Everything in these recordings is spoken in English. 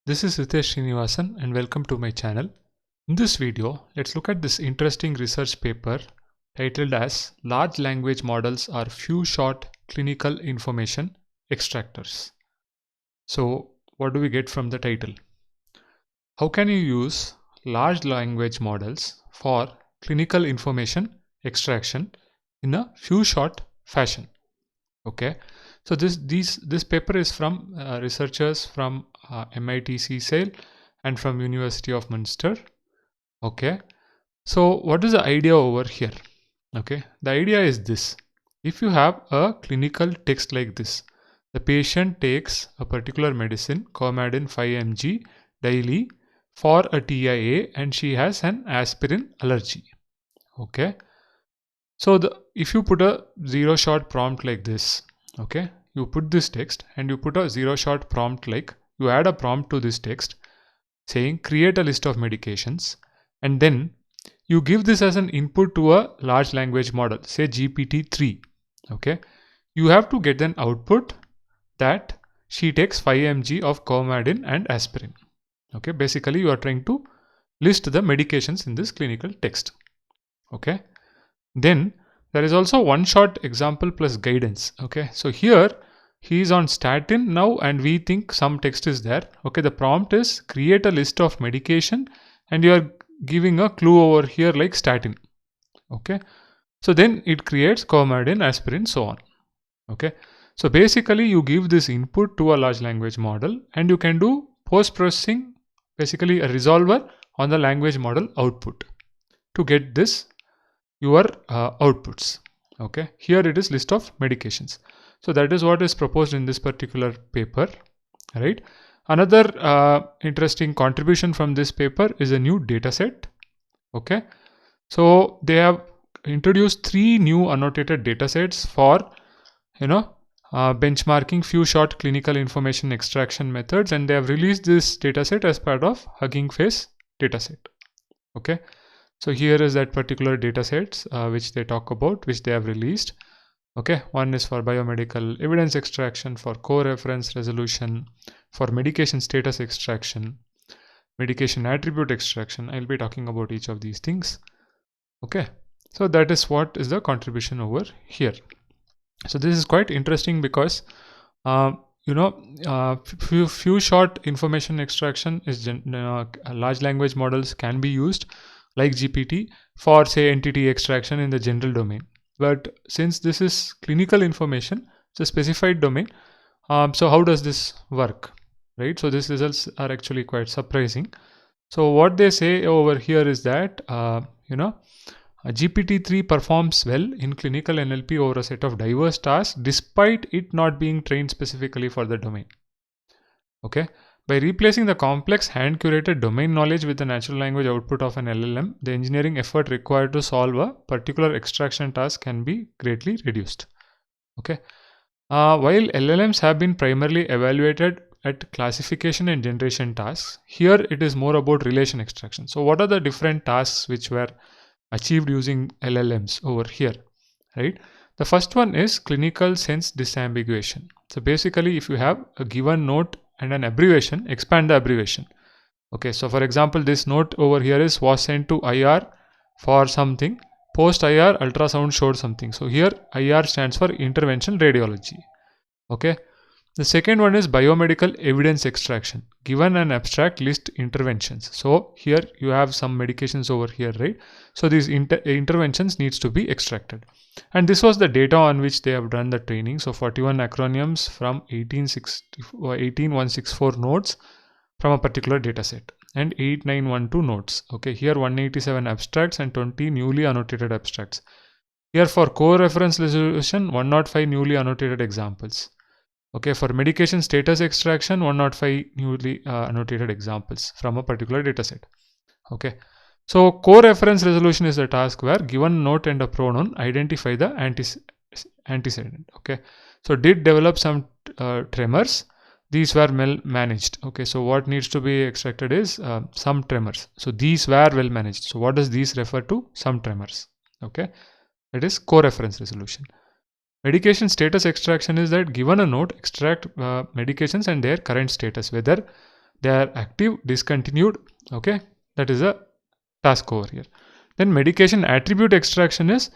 This is Ritesh Srinivasan and welcome to my channel. In this video, let's look at this interesting research paper titled as Large Language Models are Few-Shot Clinical Information Extractors. So, what do we get from the title? How can you use large language models for clinical information extraction in a few-shot fashion? Okay, so this paper is from researchers from MIT Sale and from University of Munster. Okay, so what is the idea over here? Okay, the idea is this: if you have a clinical text like this, the patient takes a particular medicine, Coumadin 5 mg daily for a TIA, and she has an aspirin allergy. Okay, so if you put a zero shot prompt like this, okay, you put this text and you put a zero shot prompt, like you add a prompt to this text saying create a list of medications, and then you give this as an input to a large language model, say GPT-3. Okay, you have to get an output that she takes 5 mg of Coumadin and aspirin. Okay, basically you are trying to list the medications in this clinical text. Okay, then there is also one shot example plus guidance. Okay, so here he is on statin now and we think some text is there. Okay, the prompt is create a list of medication and you are giving a clue over here like statin. Okay, so then it creates Coumadin, aspirin, so on. Okay, so basically you give this input to a large language model and you can do post processing, basically a resolver on the language model output to get this your outputs. Okay, here it is list of medications. So that is what is proposed in this particular paper, right? Another interesting contribution from this paper is a new data set. Okay, so they have introduced 3 new annotated data sets for benchmarking few-shot clinical information extraction methods, and they have released this data set as part of Hugging Face dataset. Okay, so here is that particular data sets which they talk about, which they have released. Okay, one is for biomedical evidence extraction, for co-reference resolution, for medication status extraction, medication attribute extraction. I'll be talking about each of these things. Okay, so that is what is the contribution over here. So this is quite interesting because few-shot information extraction is large language models can be used like GPT for, say, entity extraction in the general domain. But since this is clinical information, it's a specified domain. So how does this work, right? So these results are actually quite surprising. So what they say over here is that GPT-3 performs well in clinical NLP over a set of diverse tasks despite it not being trained specifically for the domain. Okay, by replacing the complex hand-curated domain knowledge with the natural language output of an LLM, the engineering effort required to solve a particular extraction task can be greatly reduced. Okay, while LLMs have been primarily evaluated at classification and generation tasks, here it is more about relation extraction. So what are the different tasks which were achieved using LLMs over here, right? The first one is clinical sense disambiguation. So basically, if you have a given note and an abbreviation, expand the abbreviation. Okay, so for example, this note over here was sent to IR for something. Post IR ultrasound showed something. So here IR stands for intervention radiology. Okay, the second one is biomedical evidence extraction. Given an abstract, list interventions. So here you have some medications over here, right? So these interventions needs to be extracted. And this was the data on which they have done the training. So 41 acronyms from 18164 nodes from a particular data set and 8912 nodes. Okay, here 187 abstracts and 20 newly annotated abstracts. Here for co-reference resolution, 105 newly annotated examples. Okay, for medication status extraction, 105 newly annotated examples from a particular dataset. Okay, so co-reference resolution is a task where given note and a pronoun identify the antecedent. Okay, so did develop some tremors. These were well managed. Okay, so what needs to be extracted is some tremors. So these were well managed. So what does these refer to? Some tremors. Okay, it is co-reference resolution. Medication status extraction is that given a note, extract medications and their current status, whether they are active, discontinued. Okay, that is a task over here. Then medication attribute extraction is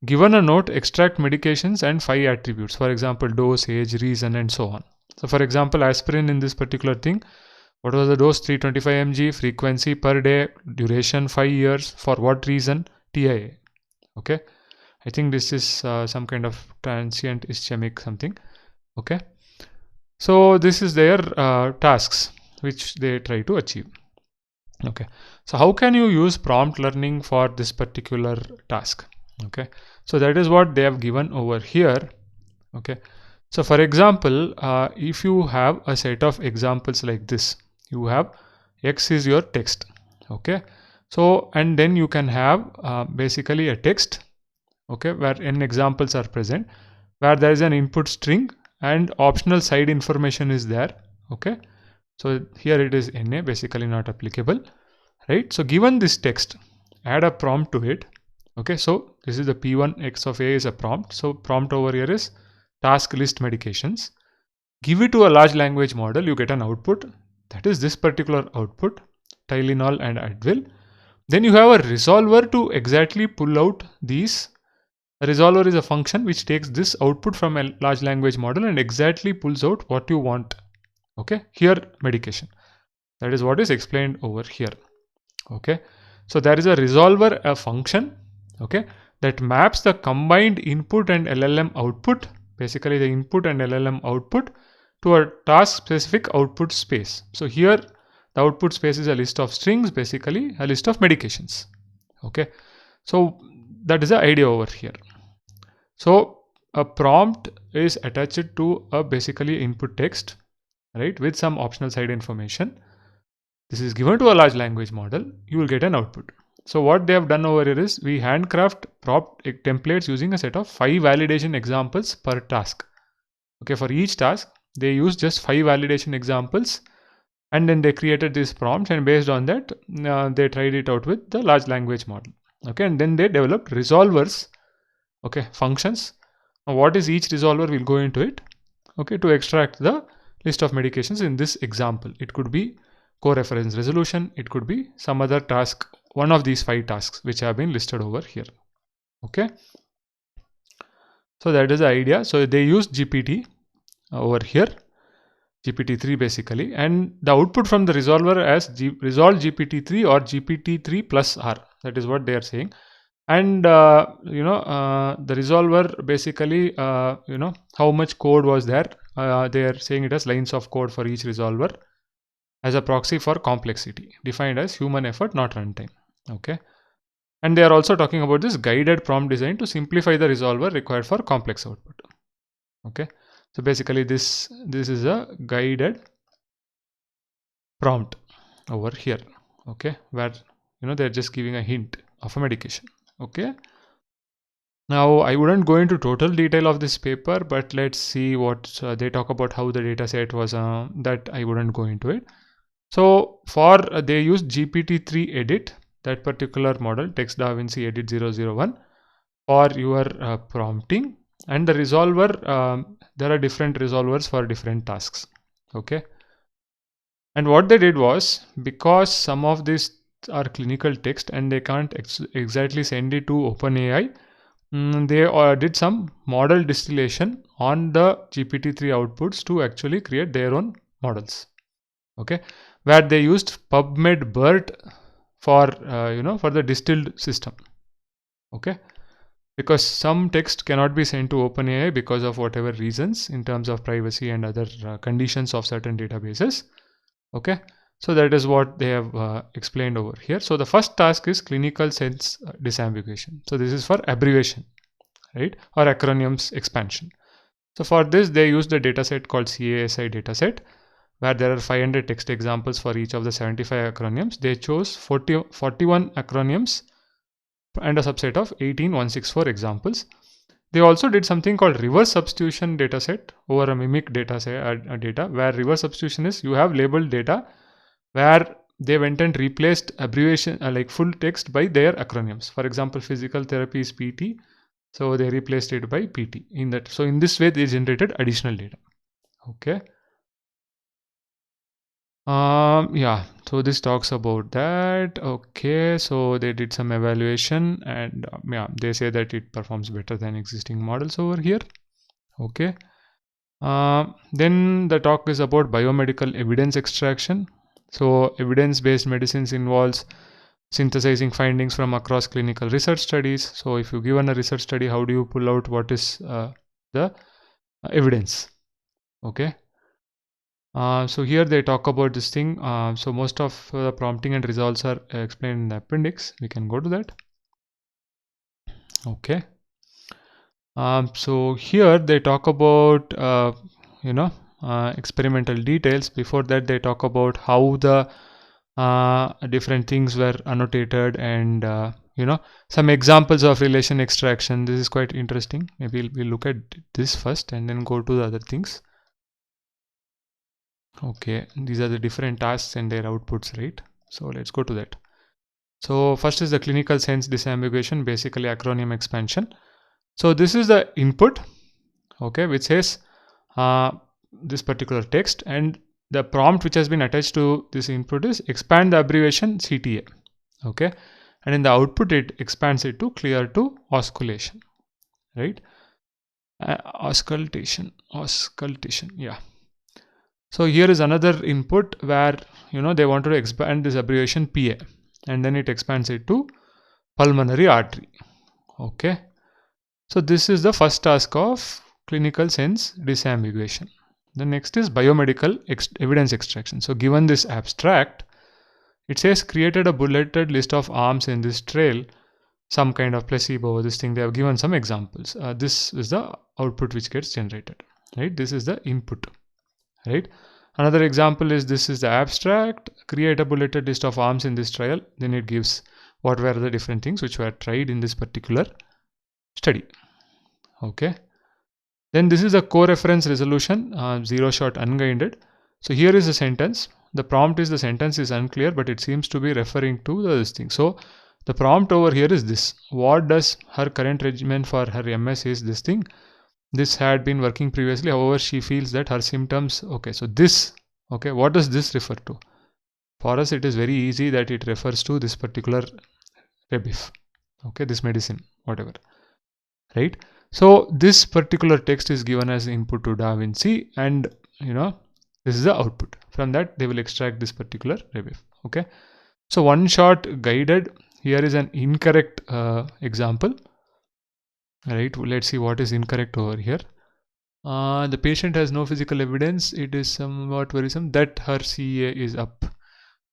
given a note, extract medications and 5 attributes. For example, dose, age, reason, and so on. So for example, aspirin in this particular thing, what was the dose? 325 mg, frequency per day, duration 5 years, for what reason? TIA. Okay, I think this is some kind of transient ischemic something. Okay, so this is their tasks which they try to achieve. Okay, so how can you use prompt learning for this particular task? Okay, so that is what they have given over here. Okay, so for example, if you have a set of examples like this, you have X is your text. Okay, so and then you can have basically a text, okay, where n examples are present, where there is an input string and optional side information is there. Okay, so here it is NA, basically not applicable, right? So given this text, add a prompt to it. Okay, so this is the P1 X of A is a prompt. So prompt over here is task list medications. Give it to a large language model, you get an output. That is this particular output, Tylenol and Advil. Then you have a resolver to exactly pull out these. A resolver is a function which takes this output from a large language model and exactly pulls out what you want. Okay, here medication. That is what is explained over here. Okay, so there is a resolver, a function, okay, that maps the combined input and LLM output, basically the input and LLM output, to a task specific output space. So here the output space is a list of strings, basically a list of medications. Okay, so that is the idea over here. So a prompt is attached to a basically input text, right, with some optional side information. This is given to a large language model, you will get an output. So what they have done over here is we handcraft prompt templates using a set of 5 validation examples per task. Okay, for each task they use just 5 validation examples, and then they created this prompt, and based on that they tried it out with the large language model. Okay, and then they developed resolvers, okay, functions. Now what is each resolver, will go into it, okay, to extract the list of medications. In this example, it could be co-reference resolution, it could be some other task, one of these 5 tasks which have been listed over here. Okay, so that is the idea. So they use GPT over here, GPT-3 basically, and the output from the resolver as resolve GPT-3 or GPT-3 plus R. That is what they are saying. And the resolver basically, how much code was there, they are saying it as lines of code for each resolver as a proxy for complexity, defined as human effort, not runtime. Okay, and they are also talking about this guided prompt design to simplify the resolver required for complex output. Okay, so basically this is a guided prompt over here. Okay, where they're just giving a hint of a medication. Okay, now I wouldn't go into total detail of this paper, but let's see what they talk about, how the data set was, that I wouldn't go into it. So for they use GPT-3 edit, that particular model, Text Da Vinci Edit 001, for your prompting, and the resolver, there are different resolvers for different tasks. Okay, and what they did was, because some of these are clinical text and they can't exactly send it to OpenAI, they did some model distillation on the GPT-3 outputs to actually create their own models. Okay, where they used PubMed BERT for for the distilled system. Okay, because some text cannot be sent to OpenAI because of whatever reasons in terms of privacy and other conditions of certain databases. Okay, so that is what they have explained over here. So the first task is clinical sense disambiguation. So this is for abbreviation, right, or acronyms expansion. So for this they used a dataset called CASI dataset, where there are 500 text examples for each of the 75 acronyms. They chose 41 acronyms and a subset of 18164 examples. They also did something called reverse substitution dataset over a mimic data, where reverse substitution is you have labeled data where they went and replaced abbreviation like full text by their acronyms. For example, physical therapy is PT, so they replaced it by PT in that. So in this way they generated additional data. Okay. Yeah, so this talks about that. Okay, so they did some evaluation and yeah, they say that it performs better than existing models over here. Okay. Then the talk is about biomedical evidence extraction. So evidence-based medicines involves synthesizing findings from across clinical research studies. So if you given a research study, how do you pull out what is the evidence? Okay. So here they talk about this thing. So most of the prompting and results are explained in the appendix. We can go to that. Okay. So here they talk about you know experimental details. Before that they talk about how the different things were annotated and some examples of relation extraction. This is quite interesting. Maybe we'll look at this first and then go to the other things. Okay, these are the different tasks and their outputs, right? So let's go to that. So first is the clinical sense disambiguation, basically acronym expansion. So this is the input, okay, which says this particular text, and the prompt which has been attached to this input is expand the abbreviation CTA, okay, and in the output it expands it to clear to osculation, right? Auscultation, yeah. So here is another input where they wanted to expand this abbreviation PA, and then it expands it to pulmonary artery, okay. So this is the first task of clinical sense disambiguation. The next is biomedical evidence extraction. So given this abstract, it says created a bulleted list of arms in this trail, some kind of placebo, this thing. They have given some examples. This is the output which gets generated, right? This is the input, right? Another example is this is the abstract, create a bulleted list of arms in this trial. Then it gives what were the different things which were tried in this particular study. Okay. Then this is a co-reference resolution, zero-shot unguided. So here is a sentence. The prompt is the sentence is unclear, but it seems to be referring to this thing. So the prompt over here is this. What does her current regimen for her MS is this thing? This had been working previously. However, she feels that her symptoms. Okay, so this. Okay, what does this refer to? For us, it is very easy that it refers to this particular Rebif. Okay, this medicine, whatever. Right. So this particular text is given as input to DaVinci, and this is the output. From that they will extract this particular Rebif. Okay. So one shot guided. Here is an incorrect example. Right. Let's see what is incorrect over here. The patient has no physical evidence. It is somewhat worrisome that her CA is up.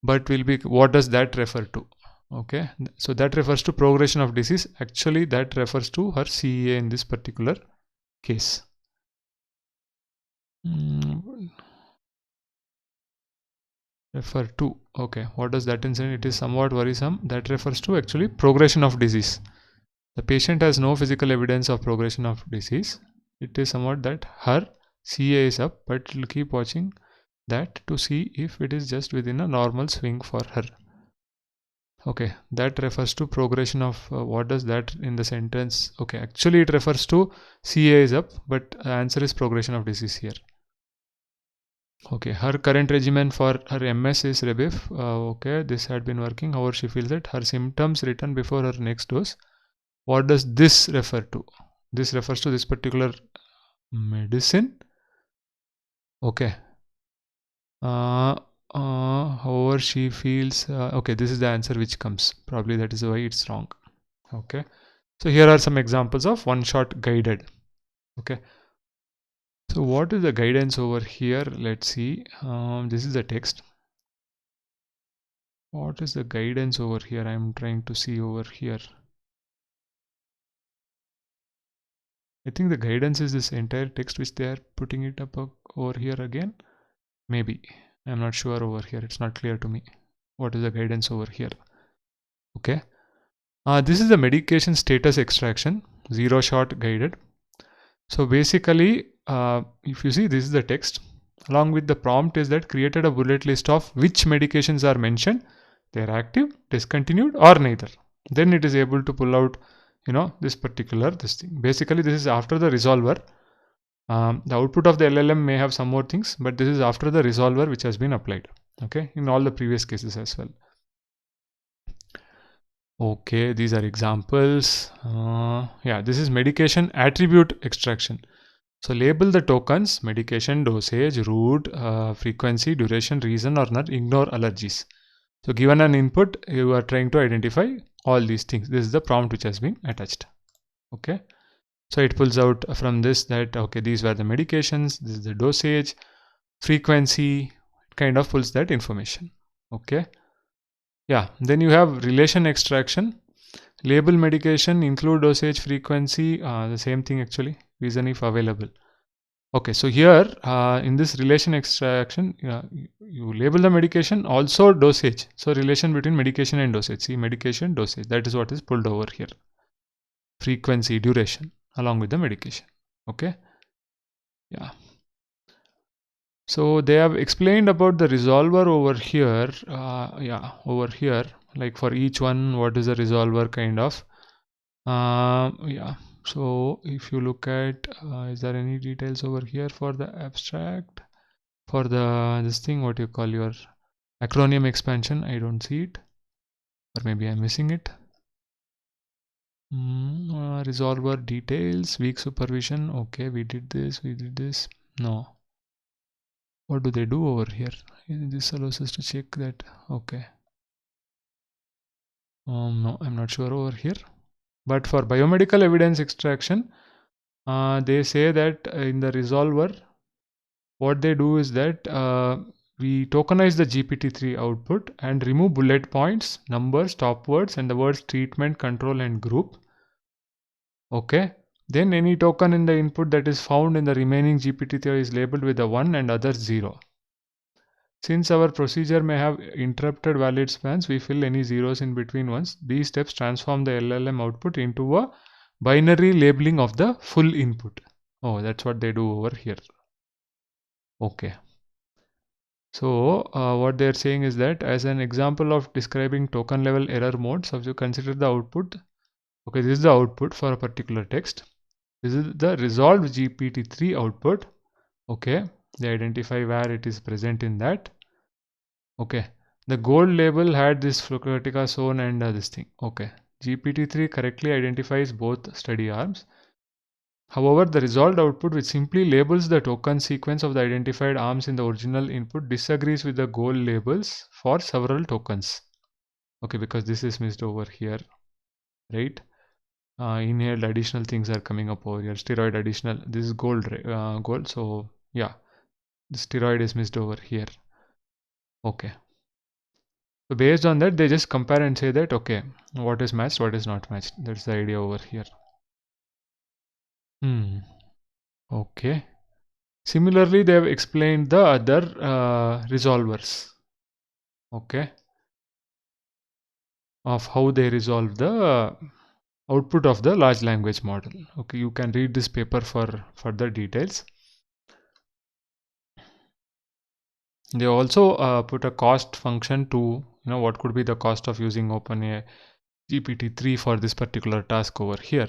But will be, what does that refer to? Okay, so that refers to progression of disease. Actually that refers to her CA in this particular case. Refer to, okay, what does that mean? It is somewhat worrisome. That refers to actually progression of disease. The patient has no physical evidence of progression of disease. It is somewhat that her CA is up, but we'll keep watching that to see if it is just within a normal swing for her. Okay, that refers to progression of what does that in the sentence? Okay, actually it refers to CA is up, but the answer is progression of disease here. Okay, her current regimen for her MS is Rebif. Okay, this had been working. However, she feels that her symptoms written before her next dose. What does this refer to? This refers to this particular medicine. Okay. However, she feels okay, this is the answer which comes. Probably that is why it's wrong. Okay, so here are some examples of one-shot guided. Okay, so what is the guidance over here? Let's see. This is the text. What is the guidance over here? I'm trying to see over here. I think the guidance is this entire text which they are putting it up over here again. Maybe. I'm not sure over here. It's not clear to me. What is the guidance over here? Okay. This is the medication status extraction, zero shot guided. So basically, if you see, this is the text. Along with the prompt is that created a bullet list of which medications are mentioned. They are active, discontinued, or neither. Then it is able to pull out, this particular this thing. Basically, this is after the resolver. The output of the LLM may have some more things, but this is after the resolver which has been applied. Okay, in all the previous cases as well. Okay, these are examples. Yeah, this is medication attribute extraction. So label the tokens: medication, dosage, route, frequency, duration, reason or not, ignore allergies. So given an input, you are trying to identify all these things. This is the prompt which has been attached. Okay. So it pulls out from this that, okay, these were the medications, this is the dosage, frequency, it kind of pulls that information. Okay. Yeah, then you have relation extraction. Label medication, include dosage, frequency, the same thing actually, reason if available. Okay, so here in this relation extraction, you label the medication, also dosage. So relation between medication and dosage. See, medication, dosage, that is what is pulled over here. Frequency, duration, along with the medication. Okay. Yeah. So they have explained about the resolver over here. Yeah, over here, like for each one, what is the resolver kind of. Yeah. So if you look at, is there any details over here for the abstract? For the this thing, what you call your acronym expansion, I don't see it, or maybe I'm missing it. Resolver details, weak supervision. Okay, we did this. No. What do they do over here? This allows us to check that. Okay. No, I'm not sure over here. But for biomedical evidence extraction, they say that in the resolver, what they do is that we tokenize the GPT-3 output and remove bullet points, numbers, stop words, and the words treatment, control, and group. Okay. Then any token in the input that is found in the remaining GPT-3 is labeled with a 1 and others 0. Since our procedure may have interrupted valid spans, we fill any zeros in between ones. These steps transform the LLM output into a binary labeling of the full input. Oh, that's what they do over here. Okay. So what they're saying is that as an example of describing token level error modes, if you consider the output, okay, this is the output for a particular text. This is the resolved GPT-3 output. Okay, they identify where it is present in that. Okay, the gold label had this Flucratica zone and this thing. Okay, GPT-3 correctly identifies both study arms. However, the resolved output, which simply labels the token sequence of the identified arms in the original input, disagrees with the goal labels for several tokens. Okay, because this is missed over here, right? Inhaled additional things are coming up over here. Steroid additional, this is gold, gold. So yeah, the steroid is missed over here. Okay. So based on that, they just compare and say that, okay, what is matched, what is not matched. That's the idea over here. Okay. Similarly, they have explained the other resolvers. Okay. Of how they resolve the output of the large language model. Okay, you can read this paper for further details. They also put a cost function to, what could be the cost of using OpenAI GPT-3 for this particular task over here,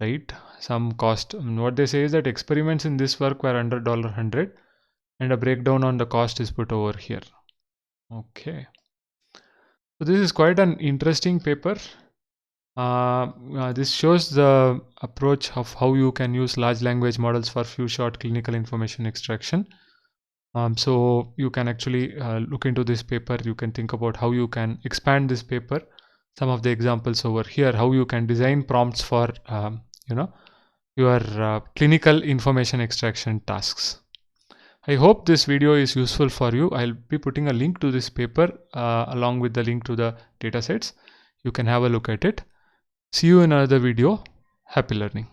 right? Some cost. What they say is that experiments in this work were under $100 and a breakdown on the cost is put over here. Okay. So this is quite an interesting paper. This shows the approach of how you can use large language models for few-shot clinical information extraction. So you can actually look into this paper. You can think about how you can expand this paper. Some of the examples over here, how you can design prompts for your clinical information extraction tasks. I hope this video is useful for you. I'll be putting a link to this paper along with the link to the datasets. You can have a look at it. See you in another video. Happy learning.